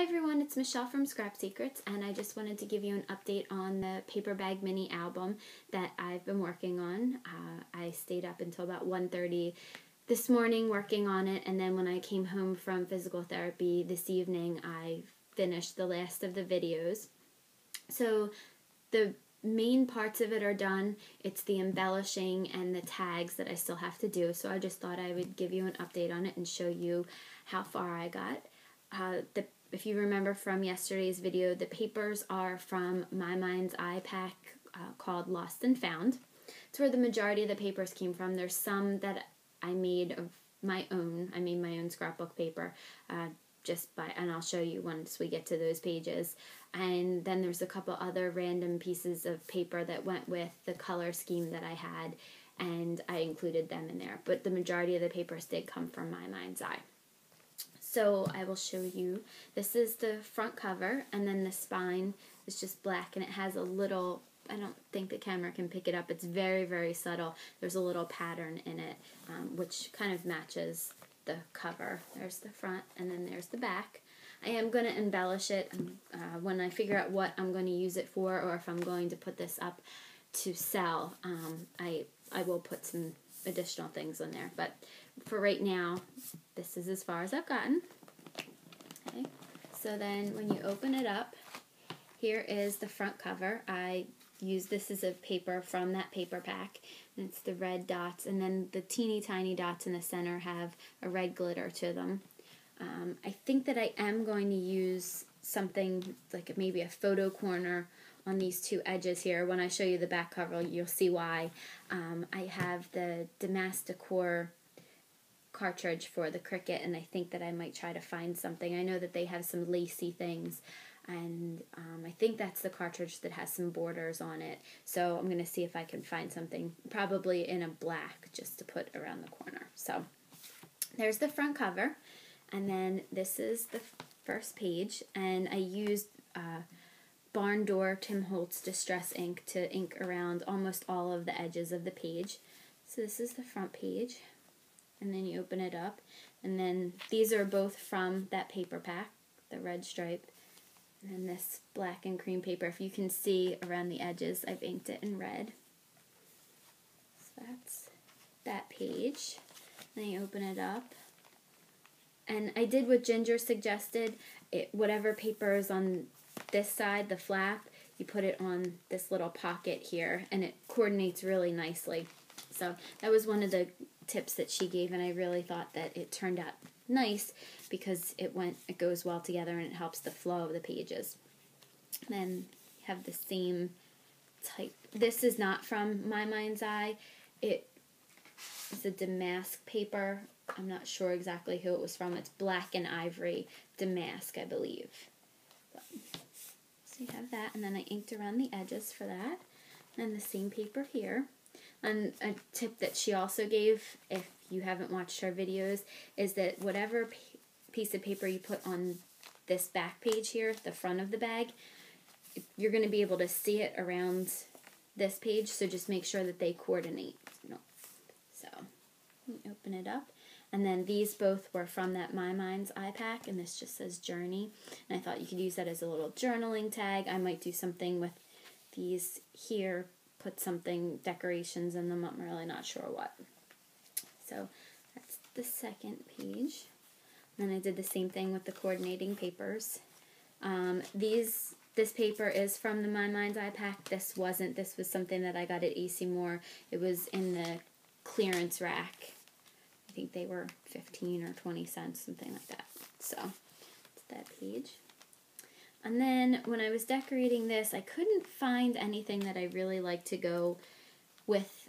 Hi everyone, it's Michelle from Scrap Secrets, and I just wanted to give you an update on the paper bag mini album that I've been working on. I stayed up until about 1:30 this morning working on it, and then when I came home from physical therapy this evening, I finished the last of the videos. So the main parts of it are done. It's the embellishing and the tags that I still have to do, so I just thought I would give you an update on it and show you how far I got. If you remember from yesterday's video, the papers are from My Mind's Eye pack called Lost and Found. It's where the majority of the papers came from. There's some that I made of my own. I made my own scrapbook paper and I'll show you once we get to those pages. And then there's a couple other random pieces of paper that went with the color scheme that I had, and I included them in there. But the majority of the papers did come from My Mind's Eye. So I will show you. This is the front cover, and then the spine is just black, and it has a little, I don't think the camera can pick it up, it's very, very subtle. There's a little pattern in it, which kind of matches the cover. There's the front, and then there's the back. I am going to embellish it when I figure out what I'm going to use it for, or if I'm going to put this up to sell. I will put some additional things in there, but for right now, this is as far as I've gotten. Okay, so then when you open it up, here is the front cover. I use this as a paper from that paper pack, and it's the red dots, and then the teeny tiny dots in the center have a red glitter to them. I think that I am going to use something like maybe a photo corner on these two edges here. When I show you the back cover, you'll see why. I have the Damasticor cartridge for the Cricut, and I think that I might try to find something. I know that they have some lacy things, and I think that's the cartridge that has some borders on it. So I'm going to see if I can find something, probably in a black, just to put around the corner. So there's the front cover, and then this is the first page, and I used Barn Door Tim Holtz Distress ink to ink around almost all of the edges of the page. So this is the front page, and then you open it up, and then these are both from that paper pack, the red stripe, and then this black and cream paper. If you can see around the edges, I've inked it in red. So that's that page. Then you open it up, and I did what Ginger suggested. Whatever paper is on this side, the flap, you put it on this little pocket here, and it coordinates really nicely. So that was one of the tips that she gave, and I really thought that it turned out nice because it goes well together, and it helps the flow of the pages. Then you have the same type. This is not from My Mind's Eye. It is a damask paper. I'm not sure exactly who it was from. It's black and ivory damask, I believe. So you have that, and then I inked around the edges for that. And the same paper here. And a tip that she also gave, if you haven't watched her videos, is that whatever piece of paper you put on this back page here, the front of the bag, you're going to be able to see it around this page, so just make sure that they coordinate. So, you open it up. And then these both were from that My Mind's Eye pack, and this just says Journey. And I thought you could use that as a little journaling tag. I might do something with these here, put something, decorations in them. I'm really not sure what. So that's the second page. And then I did the same thing with the coordinating papers. This paper is from the My Mind's Eye pack. This wasn't. This was something that I got at AC Moore. It was in the clearance rack. I think they were 15 or 20 cents, something like that. So, it's that page. And then, when I was decorating this, I couldn't find anything that I really liked to go with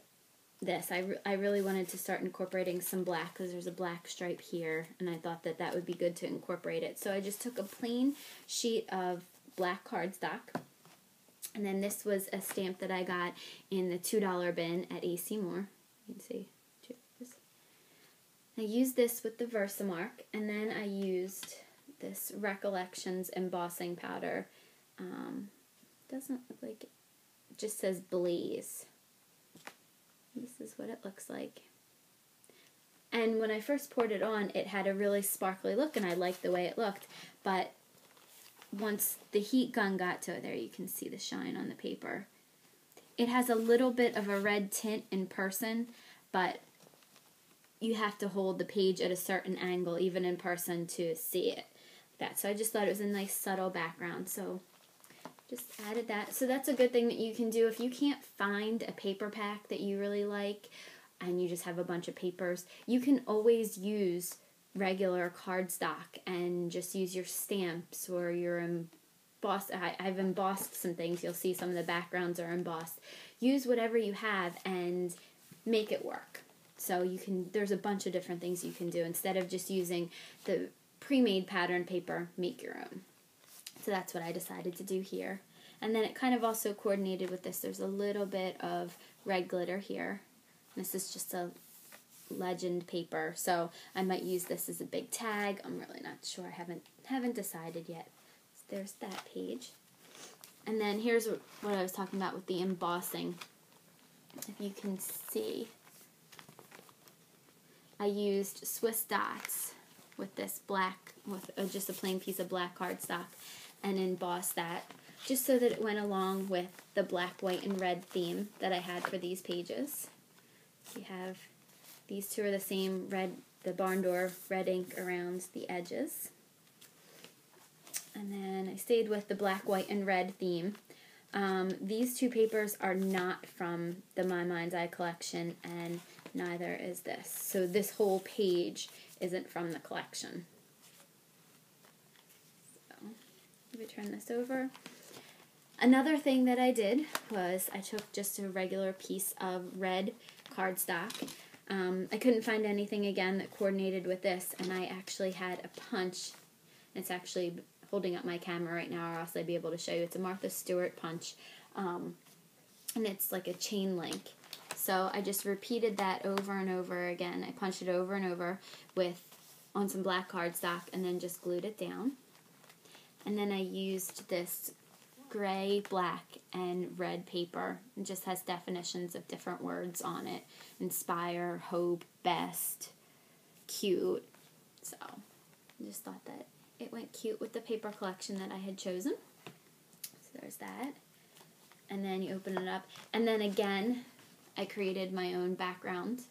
this. I really wanted to start incorporating some black, because there's a black stripe here, and I thought that that would be good to incorporate it. So I just took a plain sheet of black cardstock, and then this was a stamp that I got in the $2 bin at AC Moore. You can see. I used this with the Versamark, and then I used this Recollections embossing powder. Doesn't look like it. It just says Blaze. This is what it looks like. And when I first poured it on, it had a really sparkly look, and I liked the way it looked. But once the heat gun got to it, there you can see the shine on the paper. It has a little bit of a red tint in person, but you have to hold the page at a certain angle, even in person, to see it. So I just thought it was a nice subtle background, so just added that. So that's a good thing that you can do if you can't find a paper pack that you really like and you just have a bunch of papers. You can always use regular cardstock and just use your stamps or your embossed. I've embossed some things. You'll see some of the backgrounds are embossed. Use whatever you have and make it work. So there's a bunch of different things you can do. Instead of just using the pre-made pattern paper, make your own. So that's what I decided to do here. And then it kind of also coordinated with this. There's a little bit of red glitter here. This is just a legend paper, so I might use this as a big tag. I'm really not sure. I haven't decided yet. So there's that page. And then here's what I was talking about with the embossing. If you can see, I used Swiss dots with this black, with just a plain piece of black cardstock, and embossed that just so that it went along with the black, white, and red theme that I had for these pages. You have these two are the same red, the barn door red ink around the edges. And then I stayed with the black, white, and red theme. These two papers are not from the My Mind's Eye collection, and neither is this. So this whole page isn't from the collection. So, let me turn this over. Another thing that I did was I took just a regular piece of red cardstock. I couldn't find anything, again, that coordinated with this, and I actually had a punch. It's actually holding up my camera right now, or else I'd be able to show you. It's a Martha Stewart punch, and it's like a chain link. So I just repeated that over and over again. I punched it over and over on some black cardstock, and then just glued it down. And then I used this gray, black, and red paper. It just has definitions of different words on it. Inspire, hope, best, cute. So I just thought that it went cute with the paper collection that I had chosen. So there's that. And then you open it up. And then again, I created my own background.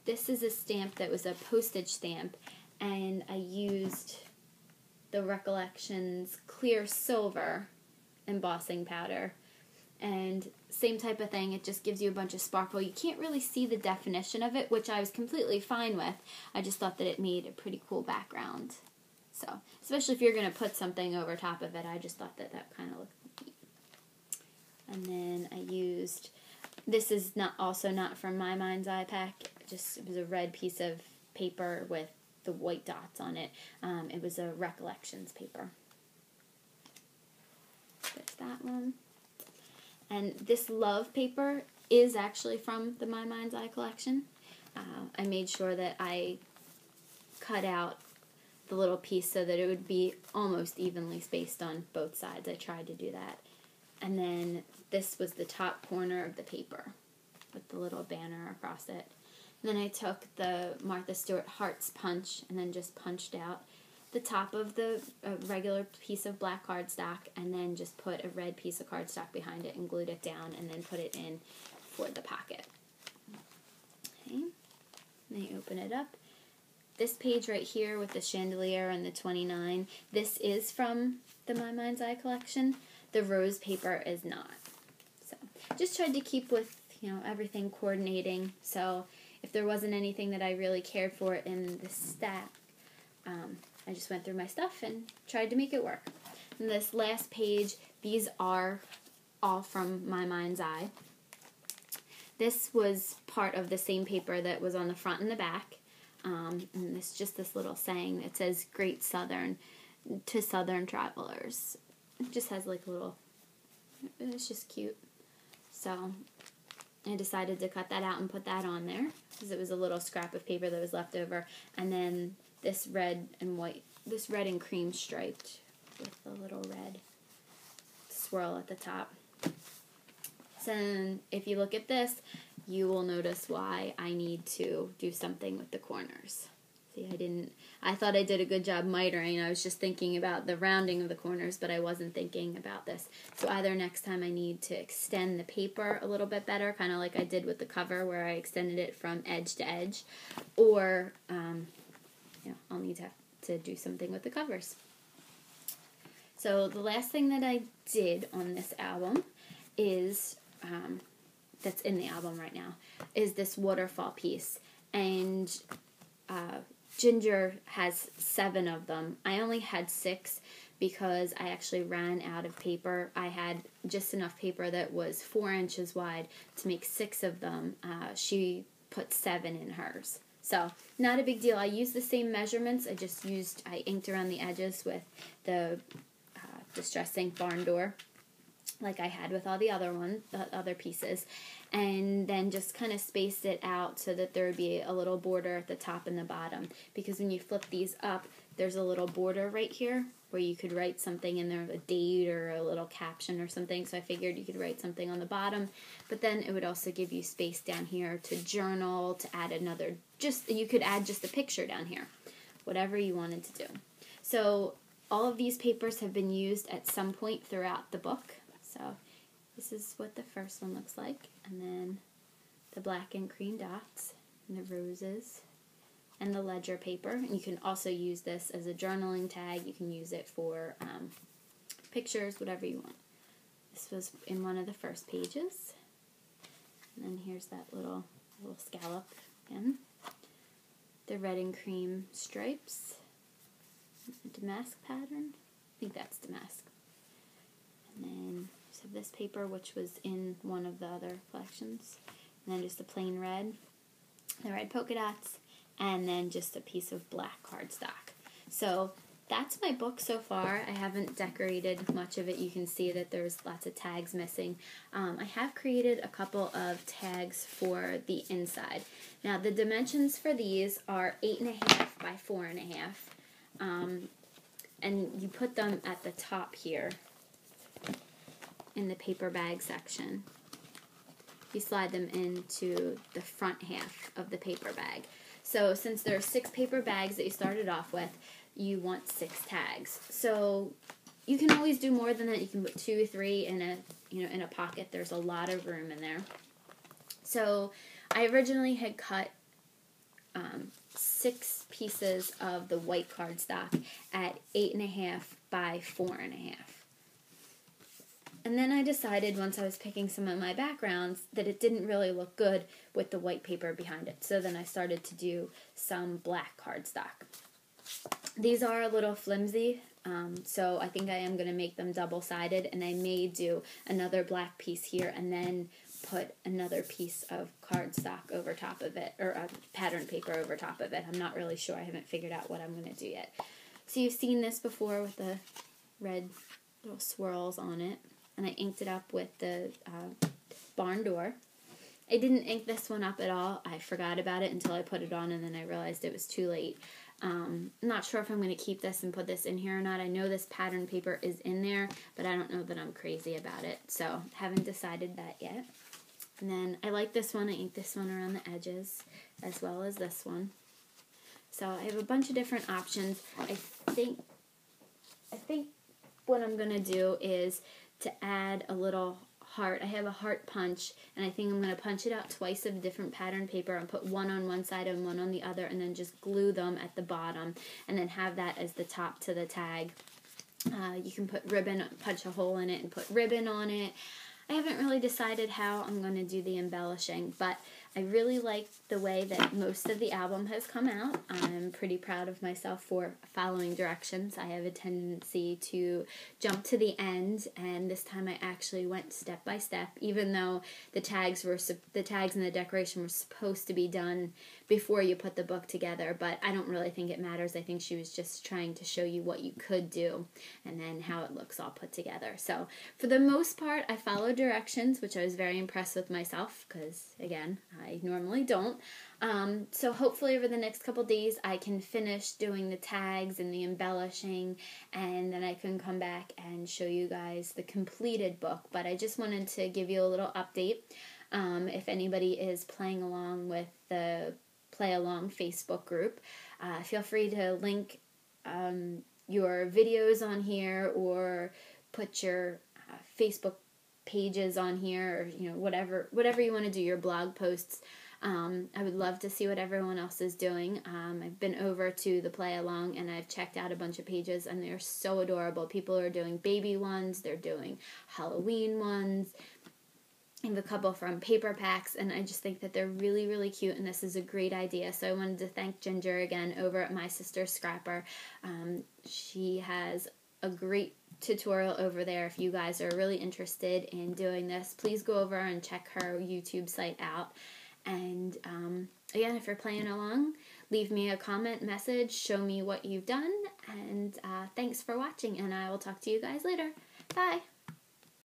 This is a stamp that was a postage stamp, and I used the Recollections clear silver embossing powder, and same type of thing. It just gives you a bunch of sparkle. You can't really see the definition of it, which I was completely fine with. I just thought that it made a pretty cool background. So, especially if you're going to put something over top of it, I just thought that kind of looked neat. And then I used, this is also not from My Mind's Eye pack, it was a red piece of paper with the white dots on it. It was a Recollections paper. There's that one. And this love paper is actually from the My Mind's Eye collection. I made sure that I cut out the little piece so that it would be almost evenly spaced on both sides. I tried to do that. And then this was the top corner of the paper with the little banner across it. And then I took the Martha Stewart Hearts punch and then just punched out the top of the regular piece of black cardstock, and then just put a red piece of cardstock behind it and glued it down, and then put it in for the pocket. Okay, then you open it up. This page right here with the chandelier and the 29, this is from the My Mind's Eye collection. The rose paper is not. So just tried to keep with, everything coordinating. So if there wasn't anything that I really cared for in the stack, I just went through my stuff and tried to make it work. And this last page, these are all from My Mind's Eye. This was part of the same paper that was on the front and the back. And it's just this little saying that says, Great Southern to Southern Travelers. It just has like a little, it's just cute. So I decided to cut that out and put that on there because it was a little scrap of paper that was left over. And then this red and cream striped with a little red swirl at the top. So if you look at this, you will notice why I need to do something with the corners. See, I thought I did a good job mitering. I was just thinking about the rounding of the corners, but I wasn't thinking about this. So either next time I need to extend the paper a little bit better, kind of like I did with the cover where I extended it from edge to edge, or I'll need to do something with the covers. So the last thing that I did on this album is, that's in the album right now, is this waterfall piece. And Ginger has 7 of them. I only had 6 because I actually ran out of paper. I had just enough paper that was 4 inches wide to make 6 of them. She put 7 in hers. So, not a big deal. I used the same measurements. I inked around the edges with the Distress Ink Barn Door, like I had with all the other pieces, and then just kind of spaced it out so that there would be a little border at the top and the bottom, because when you flip these up, there's a little border right here where you could write something in there, a date or a little caption or something, so I figured you could write something on the bottom, but then it would also give you space down here to journal, to add you could add just a picture down here, whatever you wanted to do. So all of these papers have been used at some point throughout the book. So this is what the first one looks like, and then the black and cream dots, and the roses, and the ledger paper. And you can also use this as a journaling tag. You can use it for pictures, whatever you want. This was in one of the first pages. And then here's that little scallop again. The red and cream stripes. Damask pattern. I think that's damask. And then just have this paper, which was in one of the other collections. And then just the plain red, the red polka dots, and then just a piece of black cardstock. So that's my book so far. I haven't decorated much of it. You can see that there's lots of tags missing. I have created a couple of tags for the inside. Now the dimensions for these are 8.5 by 4.5. And you put them at the top here in the paper bag section. You slide them into the front half of the paper bag. So since there are 6 paper bags that you started off with, you want 6 tags. So you can always do more than that. You can put 2 or 3 in a pocket. There's a lot of room in there. So I originally had cut 6 pieces of the white cardstock at 8.5 by 4.5. And then I decided, once I was picking some of my backgrounds, that it didn't really look good with the white paper behind it. So then I started to do some black cardstock. These are a little flimsy, so I think I am going to make them double-sided, and I may do another black piece here and then put another piece of cardstock over top of it, or pattern paper over top of it. I'm not really sure. I haven't figured out what I'm going to do yet. So you've seen this before with the red little swirls on it, and I inked it up with the barn door. I didn't ink this one up at all. I forgot about it until I put it on, and then I realized it was too late. I'm not sure if I'm going to keep this and put this in here or not. I know this pattern paper is in there, but I don't know that I'm crazy about it, so haven't decided that yet. And then I like this one. I inked this one around the edges as well as this one. So I have a bunch of different options. I think what I'm going to do is to add a little heart. I have a heart punch, and I think I'm going to punch it out twice of different pattern paper and put one on one side and one on the other, and then just glue them at the bottom, and then have that as the top to the tag. You can put ribbon, punch a hole in it and put ribbon on it. I haven't really decided how I'm going to do the embellishing, but I really like the way that most of the album has come out. I'm pretty proud of myself for following directions. I have a tendency to jump to the end, and this time I actually went step by step, even though the tags and the decoration were supposed to be done before you put the book together, but I don't really think it matters. I think she was just trying to show you what you could do and then how it looks all put together. So for the most part, I followed directions, which I was very impressed with myself because, again, I normally don't. So hopefully over the next couple days I can finish doing the tags and the embellishing, and then I can come back and show you guys the completed book. But I just wanted to give you a little update. If anybody is playing along with the Play Along Facebook group. Feel free to link your videos on here, or put your Facebook pages on here, or whatever you want to do, your blog posts. I would love to see what everyone else is doing. I've been over to the Play Along and I've checked out a bunch of pages, and they're so adorable. People are doing baby ones, they're doing Halloween ones. I have a couple from paper packs, and I just think that they're really, really cute, and this is a great idea. So I wanted to thank Ginger again over at My Sister Scrapper. She has a great tutorial over there. If you guys are really interested in doing this, please go over and check her YouTube site out. And again, if you're playing along, leave me a comment, message, show me what you've done, and thanks for watching, and I will talk to you guys later. Bye!